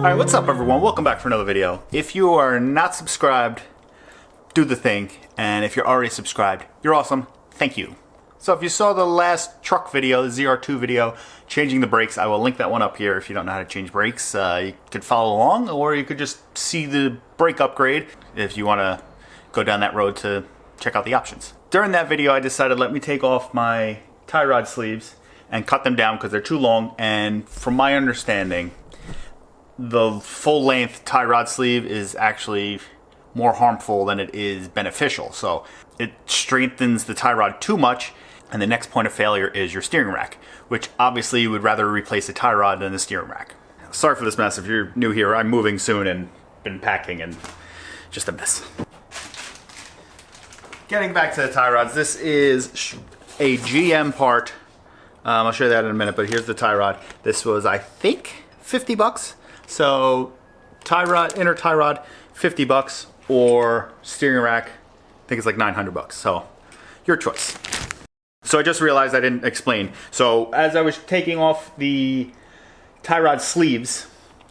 Alright, what's up everyone? Welcome back for another video. If you are not subscribed, do the thing. And if you're already subscribed, you're awesome. Thank you. So if you saw the last truck video, the zr2 video, changing the brakes, I will link that one up here if you don't know how to change brakes. You could follow along, or you could just see the brake upgrade if you want to go down that road to check out the options. During that video, I decided let me take off my tie rod sleeves and cut them down because they're too long, and from my understanding, the full length tie rod sleeve is actually more harmful than it is beneficial. So it strengthens the tie rod too much, and the next point of failure is your steering rack, which obviously you would rather replace the tie rod than the steering rack. Sorry for this mess. If you're new here, I'm moving soon and been packing and just a mess. Getting back to the tie rods, this is a GM part. I'll show you that in a minute, but here's the tie rod. This was, I think, 50 bucks. So tie rod, inner tie rod, 50 bucks, or steering rack, I think it's like 900 bucks. So your choice. So I just realized I didn't explain. So as I was taking off the tie rod sleeves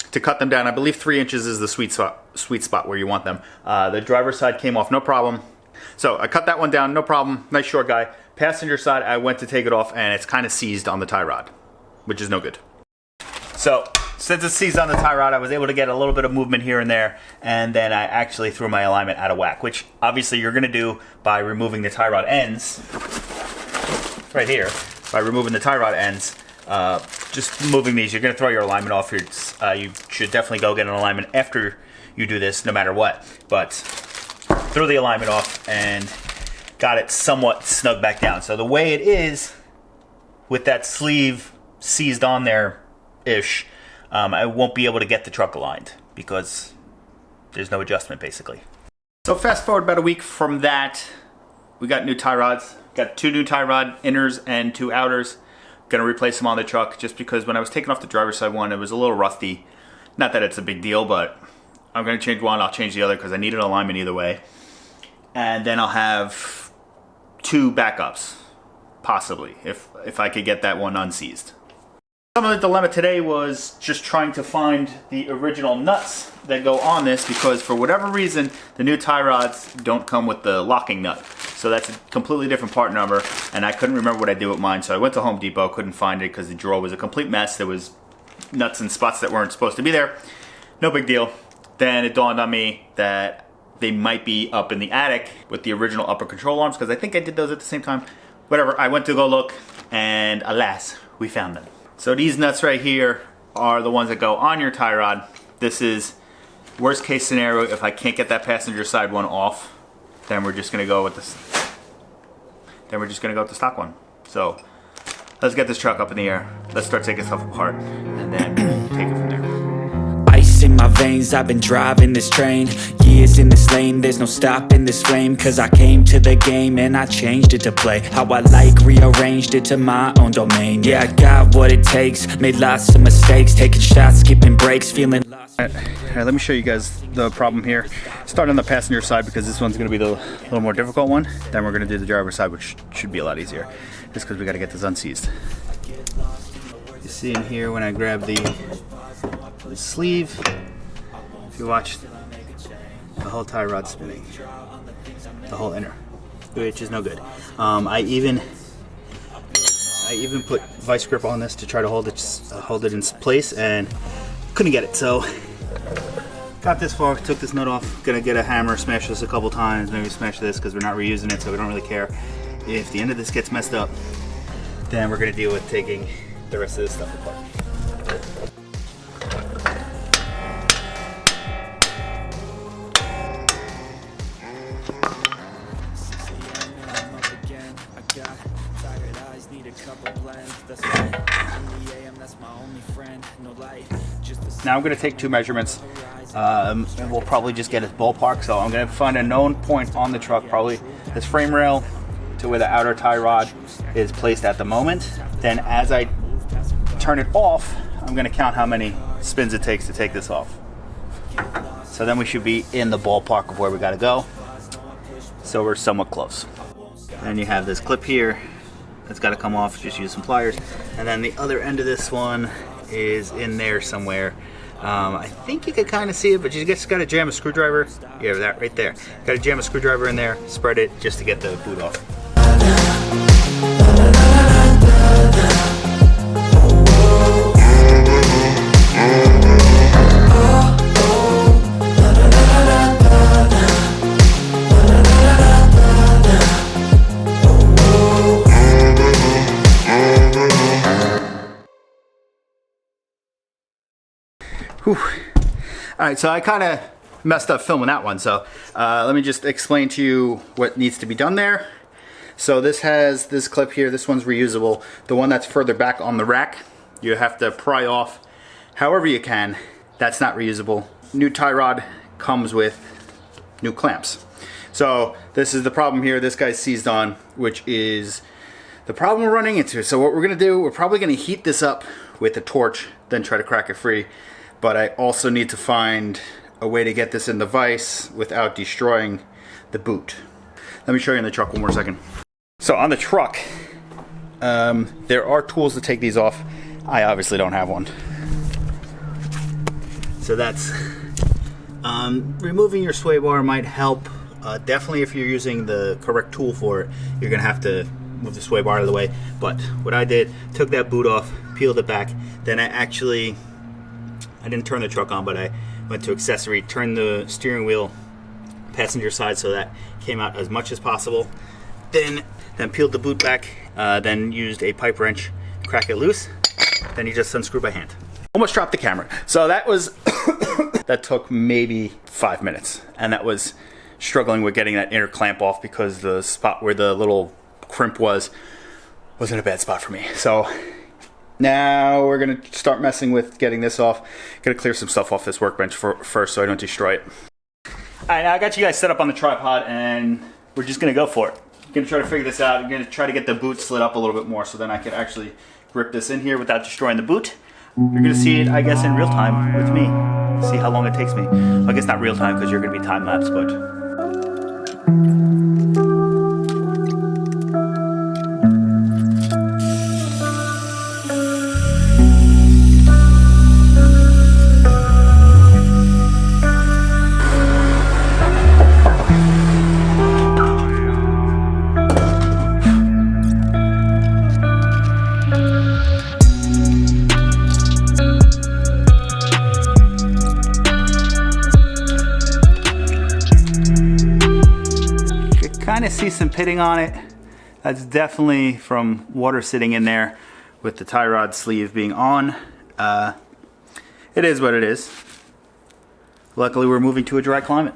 to cut them down, I believe 3 inches is the sweet spot where you want them. The driver's side came off, no problem. So I cut that one down, no problem, nice short guy. Passenger side, I went to take it off and it's kind of seized on the tie rod, which is no good. So since it's seized on the tie rod, I was able to get a little bit of movement here and there, and then I actually threw my alignment out of whack, which obviously you're going to do by removing the tie rod ends, right here, by removing the tie rod ends. Just moving these, you're going to throw your alignment off. You should definitely go get an alignment after you do this, no matter what. But threw the alignment off and got it somewhat snug back down. So the way it is, with that sleeve seized on there-ish, I won't be able to get the truck aligned because there's no adjustment basically. So fast forward about a week from that, we got new tie rods. Got 2 new tie rod inners and 2 outers. Gonna replace them on the truck just because when I was taking off the driver's side one, it was a little rusty. Not that it's a big deal, but I'm gonna change one, I'll change the other because I need an alignment either way. And then I'll have 2 backups, possibly, if I could get that one unseized. Some of the dilemma today was just trying to find the original nuts that go on this, because for whatever reason the new tie rods don't come with the locking nut. So that's a completely different part number, and I couldn't remember what I did with mine, so I went to Home Depot, couldn't find it because the drawer was a complete mess. There was nuts in spots that weren't supposed to be there. No big deal. Then it dawned on me that they might be up in the attic with the original upper control arms, because I think I did those at the same time. Whatever, I went to go look, and alas, we found them. So these nuts right here are the ones that go on your tie rod. This is worst case scenario. If I can't get that passenger side one off, then we're just gonna go with this. Then we're just gonna go with the stock one. So let's get this truck up in the air. Let's start taking stuff apart, and then we'll take it from there. Ice in my veins, I've been driving this train. Years in this lane, there's no stopping this flame. Cause I came to the game and I changed it to play how I like, rearranged it to my own domain. Yeah, I got what it takes, made lots of mistakes, taking shots, skipping breaks, feeling lost. Alright, let me show you guys the problem here. Start on the passenger side because this one's going to be the little more difficult one. Then we're going to do the driver's side, which should be a lot easier. Just because we got to get this unseized. You see in here when I grab the sleeve, if you watch, the whole tie rod spinning, the whole inner, which is no good. I even put vice grip on this to try to hold it in place, and couldn't get it. So got this far, took this nut off. Gonna get a hammer, smash this a couple times, maybe smash this because we're not reusing it, so we don't really care. If the end of this gets messed up, then we're gonna deal with taking the rest of this stuff apart. Now I'm going to take 2 measurements, and we'll probably just get a ballpark. So I'm going to find a known point on the truck, probably this frame rail to where the outer tie rod is placed at the moment. Then as I turn it off, I'm going to count how many spins it takes to take this off. So then we should be in the ballpark of where we got to go. So we're somewhat close. Then you have this clip here that's got to come off. Just use some pliers. And then the other end of this one is in there somewhere. I think you can kind of see it, but you just got to jam a screwdriver. Yeah, that right there. Got to jam a screwdriver in there, spread it just to get the boot off. Whew. All right, so I kind of messed up filming that one. So let me just explain to you what needs to be done there. So this has this clip here. This one's reusable. The one that's further back on the rack, you have to pry off however you can. That's not reusable. New tie rod comes with new clamps. So this is the problem here. This guy's seized on, which is the problem we're running into. So what we're gonna do, we're probably gonna heat this up with a torch, then try to crack it free. But I also need to find a way to get this in the vise without destroying the boot. Let me show you in the truck one more second. So on the truck, there are tools to take these off. I obviously don't have one. So that's, removing your sway bar might help. Definitely if you're using the correct tool for it, you're gonna have to move the sway bar out of the way. But what I did, took that boot off, peeled it back, then I didn't turn the truck on, but I went to accessory, turned the steering wheel passenger side so that came out as much as possible. Then peeled the boot back, then used a pipe wrench, crack it loose, then you just unscrew by hand. Almost dropped the camera. So that was, that took maybe 5 minutes. And that was struggling with getting that inner clamp off because the spot where the little crimp was in a bad spot for me. So now we're gonna start messing with getting this off. Gotta clear some stuff off this workbench first so I don't destroy it. All right, now I got you guys set up on the tripod and we're just gonna go for it. I'm gonna try to figure this out. I'm gonna try to get the boot slid up a little bit more so then I can actually grip this in here without destroying the boot. You're gonna see it, I guess, in real time with me. See how long it takes me. Well, I guess not real time because you're gonna be time lapse, but. Kind of see some pitting on it. That's definitely from water sitting in there with the tie rod sleeve being on. It is what it is. Luckily we're moving to a dry climate.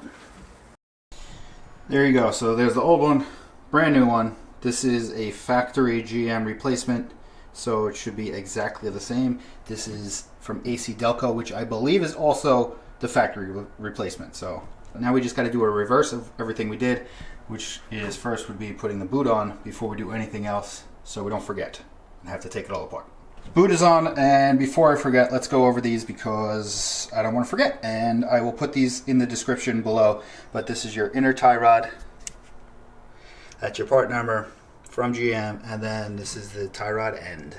There you go. So there's the old one, brand new one. This is a factory GM replacement, so it should be exactly the same. This is from AC Delco, which I believe is also the factory replacement. So now we just got to do a reverse of everything we did, which is first would be putting the boot on before we do anything else so we don't forget and have to take it all apart. Boot is on, and before I forget, let's go over these because I don't want to forget, and I will put these in the description below. But this is your inner tie rod. That's your part number from GM, and then this is the tie rod end.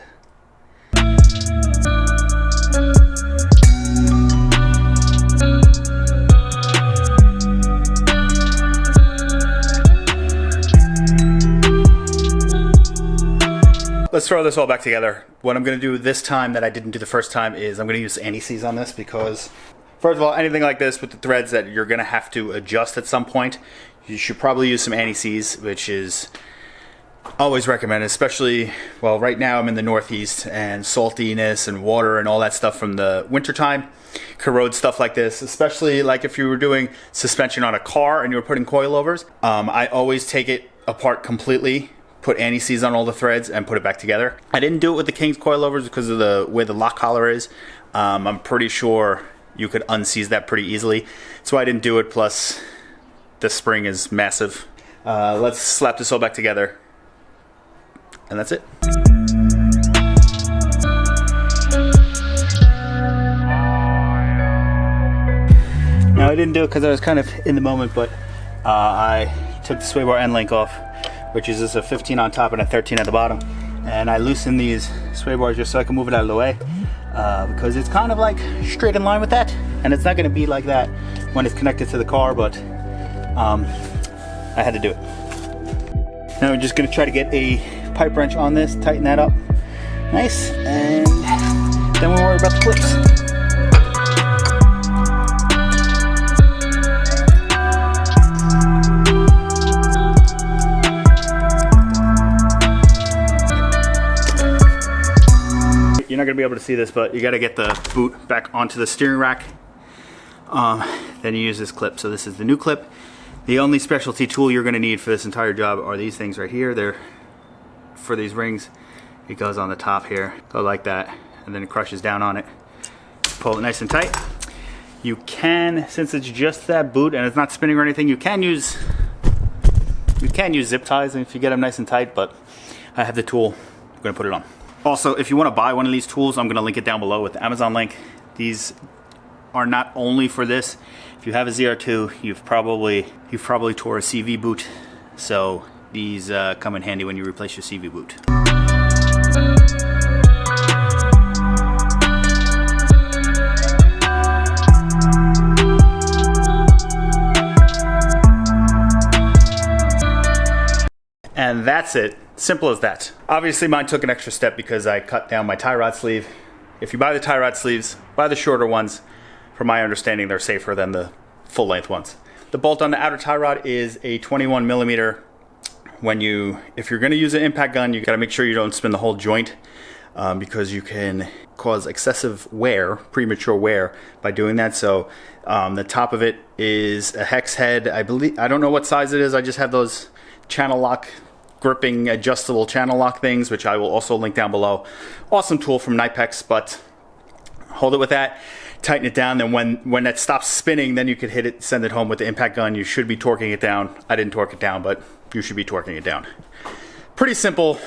Let's throw this all back together. What I'm going to do this time that I didn't do the first time is I'm going to use anti-seize on this because, first of all, anything like this with the threads that you're going to have to adjust at some point, you should probably use some anti-seize, which is always recommended, especially, well, right now I'm in the Northeast and saltiness and water and all that stuff from the winter time corrode stuff like this, especially like if you were doing suspension on a car and you were putting coilovers. I always take it apart completely, put anti-seize on all the threads and put it back together. I didn't do it with the King's coilovers because of the way the lock collar is. I'm pretty sure you could unseize that pretty easily. That's why I didn't do it, plus the spring is massive. Let's slap this all back together. And that's it. Now I didn't do it because I was kind of in the moment, but I took the sway bar end link off, which is just a 15 on top and a 13 at the bottom. And I loosened these sway bars just so I can move it out of the way. because it's kind of like straight in line with that, and it's not going to be like that when it's connected to the car, but I had to do it. Now we're just going to try to get a pipe wrench on this, tighten that up nice, and then we'll worry about the clips. You're not going to be able to see this, but you got to get the boot back onto the steering rack. Then you use this clip. So this is the new clip. The only specialty tool you're going to need for this entire job are these things right here. They're for these rings. It goes on the top here, go like that, and then it crushes down on it. Pull it nice and tight. You can, since it's just that boot and it's not spinning or anything, you can use zip ties if you get them nice and tight, but I have the tool. I'm going to put it on. Also, if you want to buy one of these tools, I'm going to link it down below with the Amazon link. These are not only for this. If you have a zr2, you've probably tore a CV boot, so these come in handy when you replace your CV boot. And that's it. Simple as that. Obviously mine took an extra step because I cut down my tie rod sleeve. If you buy the tie rod sleeves, buy the shorter ones. From my understanding, they're safer than the full length ones. The bolt on the outer tie rod is a 21 millimeter. If you're gonna use an impact gun, you gotta make sure you don't spin the whole joint because you can cause excessive wear, premature wear by doing that. So the top of it is a hex head. I don't know what size it is. I just have those channel lock gripping adjustable channel lock things, which I will also link down below. Awesome tool from Knipex, but hold it with that, tighten it down, then when that stops spinning, then you could hit it, send it home with the impact gun. You should be torquing it down. I didn't torque it down, but you should be torquing it down. Pretty simple,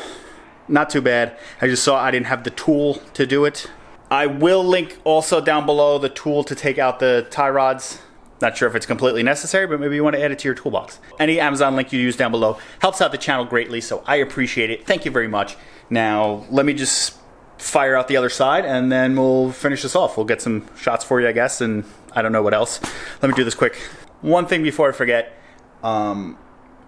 not too bad. I just saw I didn't have the tool to do it. I will link also down below the tool to take out the tie rods. Not sure if it's completely necessary, but maybe you want to add it to your toolbox. Any Amazon link you use down below helps out the channel greatly, so I appreciate it. Thank you very much. Now, let me just fire out the other side, and then we'll finish this off. We'll get some shots for you, I guess, and I don't know what else. Let me do this quick. One thing before I forget, how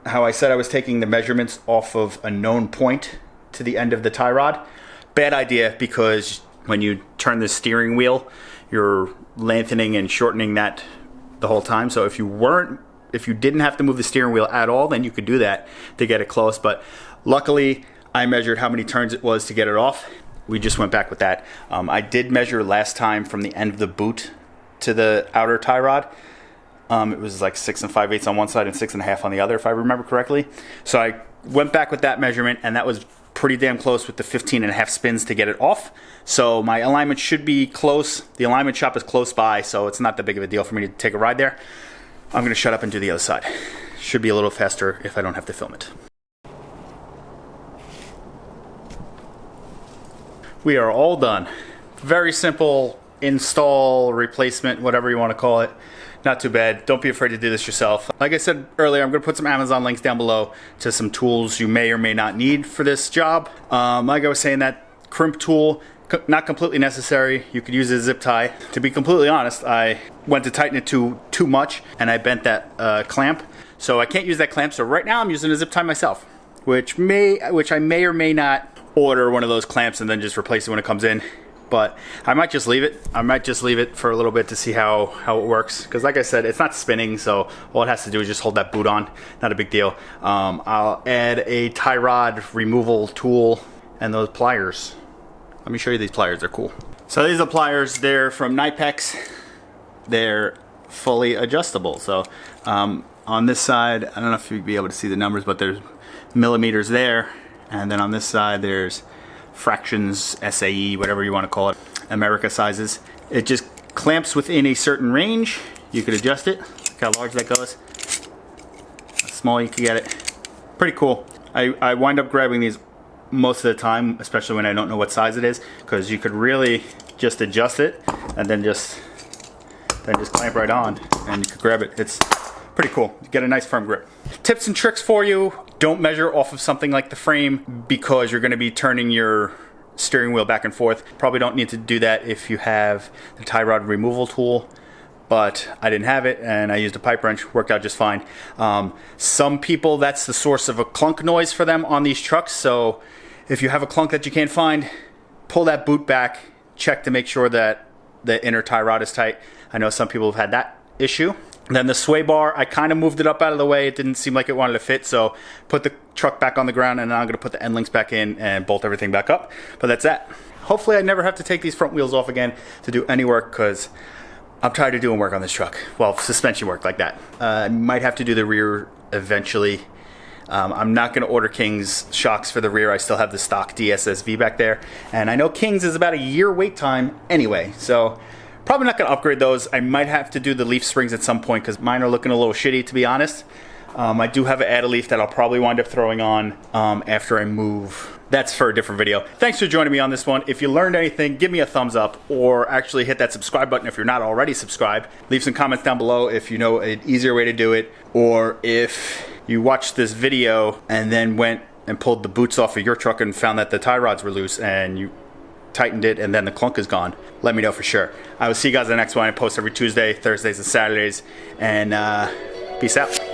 I said I was taking the measurements off of a known point to the end of the tie rod. Bad idea, because when you turn the steering wheel, you're lengthening and shortening that the whole time. So if you didn't have to move the steering wheel at all, then you could do that to get it close. But luckily, I measured how many turns it was to get it off. We just went back with that. I did measure last time from the end of the boot to the outer tie rod. It was like 6 5/8 on one side and 6 1/2 on the other, if I remember correctly. So I went back with that measurement, and that was pretty damn close with the 15 1/2 spins to get it off. So my alignment should be close. The alignment shop is close by, so it's not that big of a deal for me to take a ride there. I'm gonna shut up and do the other side. Should be a little faster if I don't have to film it. We are all done. Very simple install, replacement, whatever you want to call it. Not too bad. Don't be afraid to do this yourself. Like I said earlier, I'm going to put some Amazon links down below to some tools you may or may not need for this job. Like I was saying, that crimp tool, not completely necessary. You could use a zip tie. To be completely honest, I went to tighten it too much, and I bent that clamp. So I can't use that clamp. So right now I'm using a zip tie myself, which I may or may not order one of those clamps and then just replace it when it comes in. But I might just leave it. I might just leave it for a little bit to see how it works. Because like I said, it's not spinning, so all it has to do is just hold that boot on. Not a big deal. I'll add a tie rod removal tool and those pliers. Let me show you these pliers. They're cool. So these are pliers. They're from Knipex. They're fully adjustable. So on this side, I don't know if you'd be able to see the numbers, but there's millimeters there. And then on this side, there's fractions, SAE, whatever you want to call it, America sizes. It just clamps within a certain range. You could adjust it. Look how large that goes. How small you can get it. Pretty cool. I wind up grabbing these most of the time, especially when I don't know what size it is, because you could really just adjust it and then just clamp right on, and you could grab it. It's pretty cool. You get a nice firm grip. Tips and tricks for you. Don't measure off of something like the frame, because you're going to be turning your steering wheel back and forth. Probably don't need to do that if you have the tie rod removal tool, but I didn't have it and I used a pipe wrench, worked out just fine. Some people, that's the source of a clunk noise for them on these trucks, so if you have a clunk that you can't find, pull that boot back, check to make sure that the inner tie rod is tight. I know some people have had that issue. Then the sway bar, I kind of moved it up out of the way. It didn't seem like it wanted to fit, so put the truck back on the ground, and now I'm going to put the end links back in and bolt everything back up. But that's that. Hopefully I never have to take these front wheels off again to do any work, because I'm tired of doing work on this truck. Well, suspension work like that. I might have to do the rear eventually. I'm not going to order King's shocks for the rear. I still have the stock DSSV back there. And I know King's is about a year wait time anyway, so probably not going to upgrade those. I might have to do the leaf springs at some point because mine are looking a little shitty, to be honest. I do have an add-a-leaf that I'll probably wind up throwing on after I move. That's for a different video. Thanks for joining me on this one. If you learned anything, give me a thumbs up, or actually hit that subscribe button if you're not already subscribed. Leave some comments down below if you know an easier way to do it, or if you watched this video and then went and pulled the boots off of your truck and found that the tie rods were loose and you tightened it and then the clunk is gone. Let me know for sure. I will see you guys in the next one. I post every Tuesday, Thursdays, and Saturdays, and peace out.